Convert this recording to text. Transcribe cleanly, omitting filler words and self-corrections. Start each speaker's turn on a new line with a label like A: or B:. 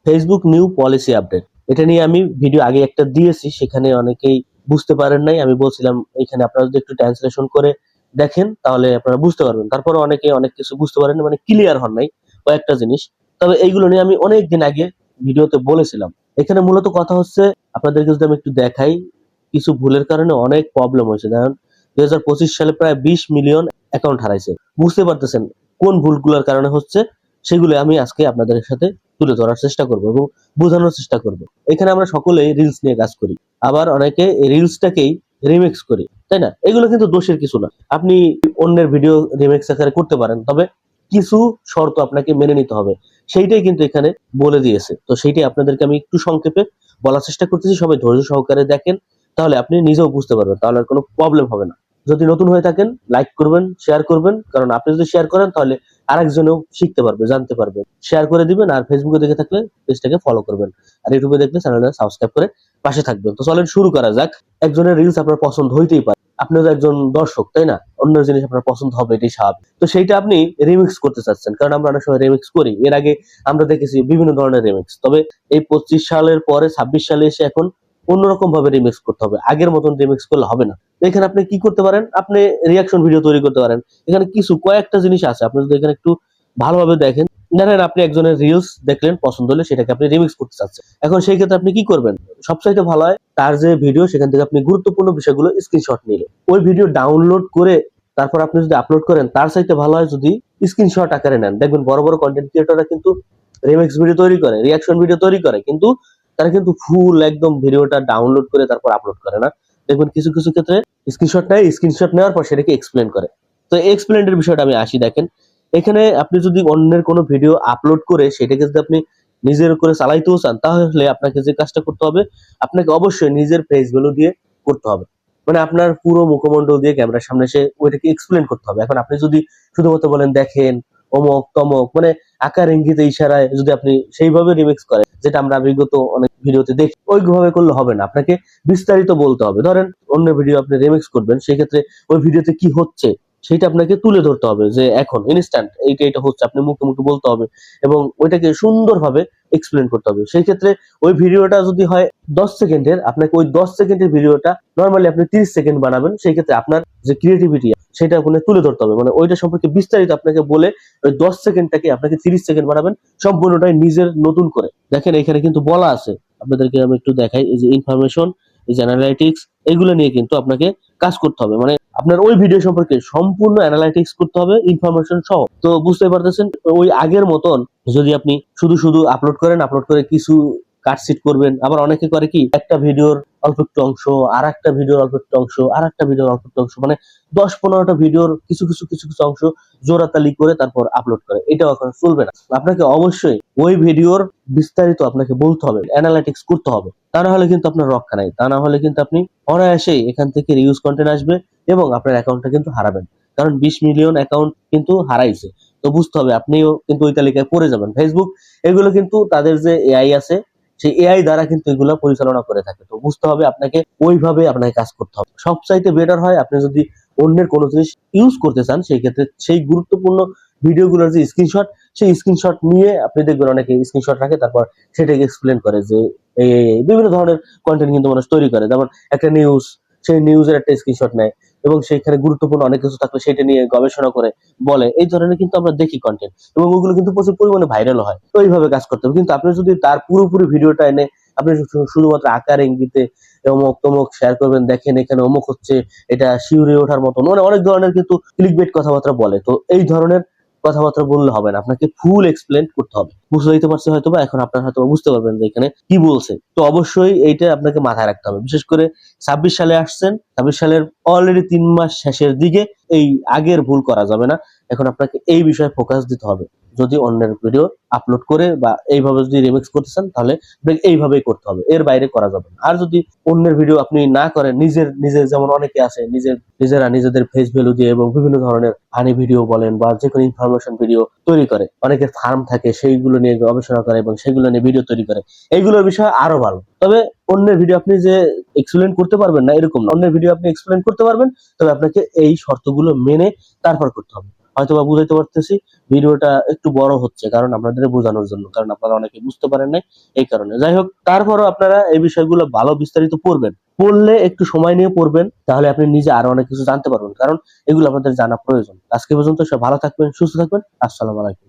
A: Facebook new policy update, এটা নিয়ে আমি ভিডিও আগে একটা দিয়েছি, সেখানে অনেকেই বুঝতে পারেন নাই। আমি বলছিলাম এখানে আপনারা যদি একটু ট্রান্সলেশন করে দেখেন তাহলে আপনারা বুঝতে পারবেন। তারপরে অনেকে অনেক কিছু বুঝতে পারেন, মানে ক্লিয়ার হন নাই কয়েকটা জিনিস। তবে এইগুলো নিয়ে আমি অনেক দিন আগে ভিডিওতে বলেছিলাম। এখানে মূলত কথা হচ্ছে, আপনাদেরকে যদি আমি একটু দেখাই, কিছু ভুলের কারণে অনেক প্রবলেম হয়েছে। কারণ 2025 সালে প্রায় 20 মিলিয়ন অ্যাকাউন্ট হারাইছে। বুঝতে পারতেছেন কোন ভুলগুলোর কারণে হচ্ছে, সেগুলো আমি আজকে আপনাদের সাথে তুলে ধরার চেষ্টা করব এবং বোঝানোর চেষ্টা করব। এখানে আমরা সকলেই রিলস নিয়ে কাজ করি, আবার অনেকে এই রিলসটাকেই রিমিক্স করি, তাই না? এগুলো কিন্তু দোষের কিছু না। আপনি অন্যের ভিডিও রিমিক্স আকারে করতে পারেন, তবে কিছু শর্ত আপনাকে মেনে নিতে হবে। সেইটাই কিন্তু এখানে বলে দিয়েছে। তো সেইটাই আপনাদেরকে আমি একটু সংক্ষেপে বলার চেষ্টা করতেছি। সবাই ধৈর্য সহকারে দেখেন, তাহলে আপনি নিজেও বুঝতে পারবেন, তাহলে আর কোনো প্রবলেম হবে না। যদি নতুন হয়ে থাকেন লাইক করবেন, শেয়ার করবেন, কারণ আপনি যদি শেয়ার করেন তাহলে আরেকজনেও শিখতে পারবে, জানতে পারবে। শেয়ার করে দিবেন, আর ফেসবুকে দেখে থাকলে পেজটাকে ফলো করবেন, আর ইউটিউবে দেখলে চ্যানেলটা সাবস্ক্রাইব করে পাশে থাকবেন। তো চলেন শুরু করা যাক। একজনের রিলস আপনার পছন্দ হইতেই পারে, আপনিও তো একজন দর্শক, তাই না? অন্যের জিনিস আপনার পছন্দ হবে, এটাই স্বাভাবিক। তো সেইটা আপনি রিমিক্স করতে চাচ্ছেন, কারণ আমরা অনেক সময় রিমিক্স করি। এর আগে আমরা দেখেছি বিভিন্ন ধরনের রিমিক্স, তবে এই 25 সালের পরে 26 সালে এসে এখন অন্যরকম ভাবে রিমিক্স করতে হবে। আগের মতন রিমিক্স করলে হবে না। তো এখানে আপনি কি করতে পারেন, আপনি রিয়াকশন ভিডিও তৈরি করতে পারেন। এখানে কিছু কয়েকটা জিনিস আছে, আপনি যদি এখানে একটু ভালোভাবে দেখেন, ধরেন আপনি একজনের রিলস দেখলেন, পছন্দ হলে সেটাকে আপনি রিমিক্স করতে চাচ্ছেন। এখন সেই ক্ষেত্রে আপনি কি করবেন, সবচাইতে ভালো হয় তার যে ভিডিও, সেখান থেকে আপনি গুরুত্বপূর্ণ বিষয়গুলো স্ক্রিনশট নিলে ওই ভিডিও ডাউনলোড করে তারপর আপনি যদি আপলোড করেন, তার চাইতে ভালো হয় যদি স্ক্রিনশট আকারে নেন। দেখবেন বড় বড় কন্টেন্ট ক্রিয়েটররা কিন্তু রিমিক্স ভিডিও তৈরি করে, রিয়াকশন ভিডিও তৈরি করে, কিন্তু তারা কিন্তু ফুল একদম ভিডিওটা ডাউনলোড করে তারপর আপলোড করে না। দেখবেন কিছু কিছু ক্ষেত্রে স্ক্রিনশট নেয়, স্ক্রিনশট নেওয়ার পর সেটাকে এক্সপ্লেন করে। তো এক্সপ্লেনের বিষয়টা আমি আসি। দেখেন এখানে আপনি যদি অন্যের কোনো ভিডিও আপলোড করে সেটাকে যদি আপনি নিজের করে চালাইতেও চান, তাহলে আপনাকে যে কাজটা করতে হবে, আপনাকে অবশ্যই নিজের ফেস ভ্যালু দিয়ে করতে হবে। মানে আপনার পুরো মুখমণ্ডল দিয়ে ক্যামেরার সামনে এসে ওইটাকে এক্সপ্লেন করতে হবে। এখন আপনি যদি শুধুমাত্র বলেন দেখেন অমক তমক, মানে আকার ইঙ্গিতে ইশারায় যদি আপনি সেইভাবে রিমিক্স করেন, যেটা আমরা বিগত অনেক ভিডিওতে দেখি, ওইভাবে করলে হবে না। আপনাকে বিস্তারিত বলতে হবে। ধরেন অন্য ভিডিও আপনি রিমিক্স করবেন, সেই ক্ষেত্রে ওই ভিডিওতে কি হচ্ছে সেটা আপনাকে তুলে ধরতে হবে, যে এখন ইনস্ট্যান্ট এইটা এটা হচ্ছে, আপনি মুখে মুখে বলতে হবে এবং ওইটাকে সুন্দরভাবে এক্সপ্লেন করতে হবে। সেই ক্ষেত্রে ওই ভিডিওটা যদি হয় 10 সেকেন্ডের, আপনাকে ওই 10 সেকেন্ডের ভিডিওটা নরমালি আপনি 30 সেকেন্ড বানাবেন। সেই ক্ষেত্রে আপনার যে ক্রিয়েটিভিটি সেটা ওখানে তুলে ধরতে হবে, মানে ওইটা সম্পর্কে বিস্তারিত আপনাকে বলে ওই 10 সেকেন্ডটাকে আপনাকে 30 সেকেন্ড বানাবেন, সম্পূর্ণটাই নিজের নতুন করে। দেখেন এখানে কিন্তু বলা আছে, আপনাদেরকে আমি একটু দেখাই, এই যে ইনফরমেশন, এই যে অ্যানালাইটিক্স, এগুলো নিয়ে কিন্তু আপনাকে কাজ করতে হবে। মানে আপনার ওই ভিডিও সম্পর্কে সম্পূর্ণ অ্যানালাইটিক্স করতে হবে, ইনফরমেশন সহ। তো বুঝতে পারতেছেন, ওই আগের মতন যদি আপনি শুধু শুধু আপলোড করেন, আপলোড করে কিছু কাটসিট করবেন। আবার অনেকে করে কি, একটা ভিডিওর অল্প একটু অংশ, আর একটা ভিডিওর অল্প একটু অংশ, আর একটা ভিডিওর অল্প একটু অংশ, মানে 10-15টা ভিডিওর কিছু কিছু কিছু কিছু অংশ জোড়াতালি করে তারপর আপলোড করে। এটাও এখন চলবে না। আপনাকে অবশ্যই ওই ভিডিওর বিস্তারিত আপনাকে বলতে হবে, অ্যানালাইটিক্স করতে হবে। তা না হলে কিন্তু আপনার রক্ষা নাই। তা না হলে কিন্তু আপনি অনায়াসেই এখান থেকে রিউজ কন্টেন্ট আসবে এবং আপনার অ্যাকাউন্টটা কিন্তু হারাবেন। কারণ 20 মিলিয়ন অ্যাকাউন্ট কিন্তু হারাইছে। তো বুঝতে হবে আপনিও কিন্তু ওই তালিকায় পড়ে যাবেন। ফেসবুক এগুলো কিন্তু তাদের যে এআই আছে, সেই এআই দ্বারা কিন্তু এগুলো পরিচালনা করে থাকে। তো বুঝতে হবে আপনাকে ওইভাবে আপনাকে কাজ করতে হবে। সবচাইতে বেটার হয় আপনি যদি অন্যের কোনো জিনিস ইউজ করতে চান, সেই ক্ষেত্রে সেই গুরুত্বপূর্ণ ভিডিওগুলোর যে স্ক্রিনশট, সেই স্ক্রিনশট নিয়ে আপনি দেখবেন অনেকে স্ক্রিনশট রাখে, তারপর সেটাকে এক্সপ্লেন করে যে এই বিভিন্ন ধরনের কন্টেন্ট কিন্তু মানুষ তৈরি করে। যেমন একটা নিউজ, সেই নিউজের একটা স্ক্রিনশট নেয় এবং সেখানে গুরুত্বপূর্ণ অনেক কিছু থাকলে সেটা নিয়ে গবেষণা করে বলে। এই ধরনের কিন্তু আমরা দেখি কন্টেন্ট, এবং ওগুলো কিন্তু প্রচুর পরিমাণে ভাইরাল হয়। তো এইভাবে কাজ করতে হবে। কিন্তু আপনি যদি তার পুরোপুরি ভিডিওটা এনে আপনি শুধুমাত্র আকার ইঙ্গিতে অমুক তমুক শেয়ার করবেন, দেখেন এখানে অমুক হচ্ছে, এটা শিউরে ওঠার মতন, মানে অনেক ধরনের কিন্তু ক্লিকবেট কথাবার্তা বলে। তো এই ধরনের কথাবার্তা বললে হবে না, আপনাকে ফুল এক্সপ্লেন করতে হবে। বুঝতে দিতে পারছে হয়তো, বা এখন আপনার হয়তো বুঝতে পারবেন যে এখানে কি বলছে। তো অবশ্যই এইটা আপনাকে মাথায় রাখতে হবে। বিশেষ করে 26 সালে আসছেন, 26 সালের অলরেডি 3 মাস শেষের দিকে, এই আগের ভুল করা যাবে না। এখন আপনাকে এই বিষয়ে ফোকাস দিতে হবে। যদি অন্যের ভিডিও আপলোড করে বা এইভাবে যদি রিমিক্স করতে চান, তাহলে এইভাবেই করতে হবে, এর বাইরে করা যাবে না। আর যদি অন্যের ভিডিও আপনি না করেন, নিজের নিজের যেমন অনেকে আছে নিজেরা নিজেদের ফেস ভ্যালু দিয়ে এবং বিভিন্ন ধরনের ফানি ভিডিও বলেন বা যে কোনো ইনফরমেশন ভিডিও তৈরি করে, অনেকের ফার্ম থাকে, সেইগুলো নিয়ে গবেষণা করে এবং সেগুলো নিয়ে ভিডিও তৈরি করে, এইগুলোর বিষয় আরো ভালো। তবে অন্যের ভিডিও আপনি যে এক্সপ্লেন করতে পারবেন না এরকম না, অন্যের ভিডিও আপনি এক্সপ্লেন করতে পারবেন, তবে আপনাকে এই শর্তগুলো মেনে তারপর করতে হবে। হয়তোবা বুঝাইতে পারতেছি। ভিডিওটা একটু বড় হচ্ছে কারণ আপনাদের বোঝানোর জন্য, কারণ আপনারা অনেকে বুঝতে পারেন নাই এই কারণে। যাই হোক, তারপরও আপনারা এই বিষয়গুলো ভালো বিস্তারিত পড়বেন, পড়লে একটু সময় নিয়ে পড়বেন, তাহলে আপনি নিজে আরো অনেক কিছু জানতে পারবেন, কারণ এগুলো আপনাদের জানা প্রয়োজন। আজকে পর্যন্ত সব ভালো থাকবেন, সুস্থ থাকবেন। আসসালামু আলাইকুম।